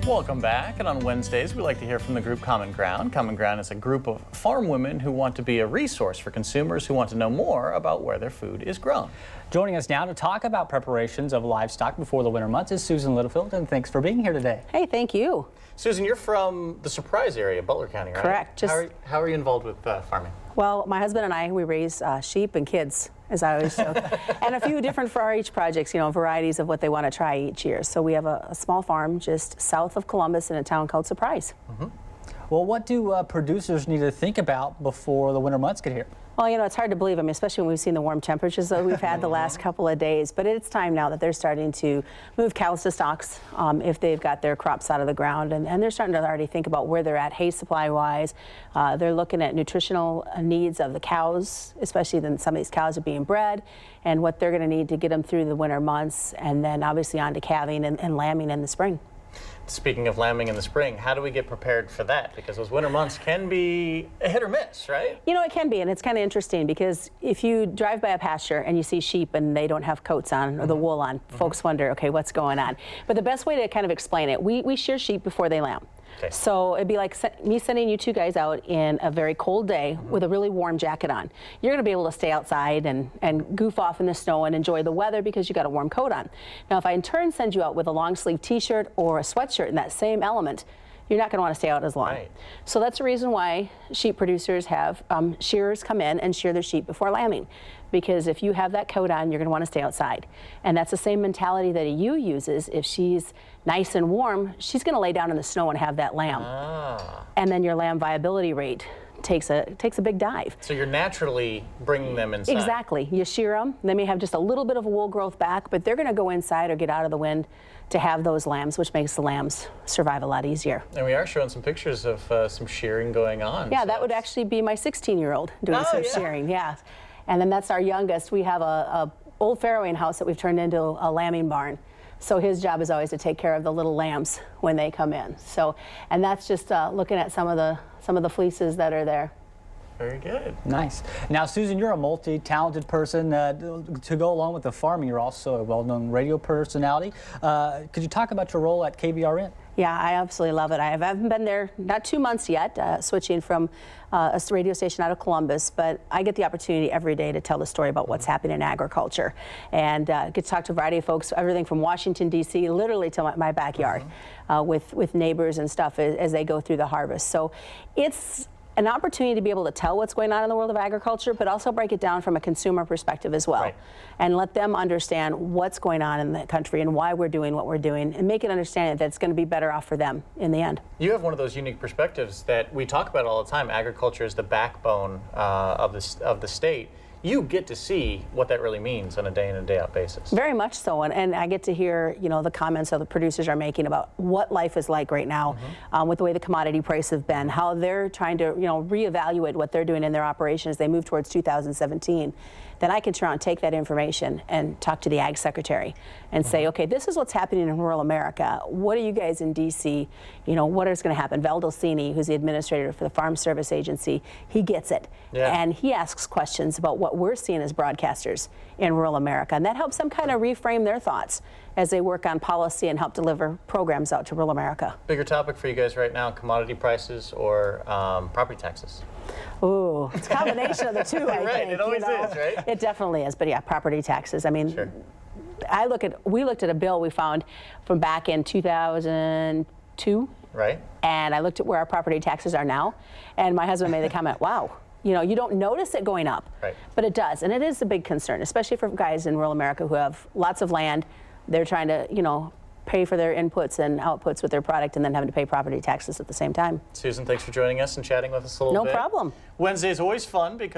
Welcome back, and on Wednesdays we like to hear from the group Common Ground. Common Ground is a group of farm women who want to be a resource for consumers who want to know more about where their food is grown. Joining us now to talk about preparations of livestock before the winter months is Susan Littlefield, and thanks for being here today. Hey, thank you. Susan, you're from the Surprise area, Butler County, right? Correct. How are you involved with farming? Well, my husband and I, we raise sheep and kids, as I always joke, and a few different 4-H projects, varieties of what they want to try each year. So we have a small farm just south of Columbus in a town called Surprise. Mm-hmm. Well, what do producers need to think about before the winter months get here? Well, it's hard to believe, especially when we've seen the warm temperatures that we've had the last couple of days. But it's time now that they're starting to move cows to stocks if they've got their crops out of the ground. And they're starting to already think about where they're at hay supply-wise. They're looking at nutritional needs of the cows, especially when some of these cows are being bred, and what they're going to need to get them through the winter months, and then obviously on to calving and lambing in the spring. Speaking of lambing in the spring, how do we get prepared for that? Because those winter months can be a hit or miss, right? It can be, and it's kind of interesting because if you drive by a pasture and you see sheep and they don't have coats on or the wool on, folks wonder, okay, what's going on? But the best way to kind of explain it, we shear sheep before they lamb. Okay. So it'd be like me sending you two guys out in a very cold day with a really warm jacket on. You're going to be able to stay outside and goof off in the snow and enjoy the weather because you got a warm coat on. Now, if I in turn send you out with a long sleeve t-shirt or a sweatshirt in that same element, you're not going to want to stay out as long. Right. So that's the reason why sheep producers have shearers come in and shear their sheep before lambing. Because if you have that coat on, you're going to want to stay outside. And that's the same mentality that a ewe uses. If she's nice and warm, she's going to lay down in the snow and have that lamb. And then your lamb viability rate takes a big dive. So you're naturally bringing them inside. Exactly. You shear them. They may have just a little bit of a wool growth back, but they're going to go inside or get out of the wind to have those lambs, which makes the lambs survive a lot easier. And we are showing some pictures of some shearing going on. Yeah, so that would actually be my 16-year-old doing some shearing. Yeah. And then that's our youngest. We have a old farrowing house that we've turned into a lambing barn. So his job is always to take care of the little lambs when they come in. So, and that's just looking at some of the fleeces that are there. Very good. Nice. Now, Susan, you're a multi-talented person. To go along with the farming, you're also a well-known radio personality. Could you talk about your role at KBRN? Yeah, I absolutely love it. I haven't been there, not 2 months yet, switching from a radio station out of Columbus, but I get the opportunity every day to tell the story about what's happening in agriculture and get to talk to a variety of folks, everything from Washington, D.C., literally to my backyard with neighbors and stuff as they go through the harvest. So it's an opportunity to be able to tell what's going on in the world of agriculture, but also break it down from a consumer perspective as well, and let them understand what's going on in the country and why we're doing what we're doing, and make it understand that it's going to be better off for them in the end. You have one of those unique perspectives that we talk about all the time. Agriculture is the backbone of the state. You get to see what that really means on a day in and day out basis. Very much so, and I get to hear the comments that the producers are making about what life is like right now with the way the commodity prices have been, how they're trying to reevaluate what they're doing in their operation as they move towards 2017. Then I can turn around and take that information and talk to the Ag Secretary and say, okay, this is what's happening in rural America. What are you guys in D.C., what is going to happen? Val Dulcini, who's the administrator for the Farm Service Agency, he gets it. Yeah. And he asks questions about what we're seeing as broadcasters in rural America. And that helps them kind of reframe their thoughts as they work on policy and help deliver programs out to rural America. Bigger topic for you guys right now, commodity prices or property taxes? Ooh, it's a combination of the two, I think. It always is, right? It definitely is, but yeah, property taxes. I mean, sure. We looked at a bill we found from back in 2002. Right. And I looked at where our property taxes are now, and my husband made the comment, wow, you don't notice it going up, but it does, and it is a big concern, especially for guys in rural America who have lots of land. They're trying to, pay for their inputs and outputs with their product and then having to pay property taxes at the same time. Susan, thanks for joining us and chatting with us a little bit. No problem. Wednesday is always fun because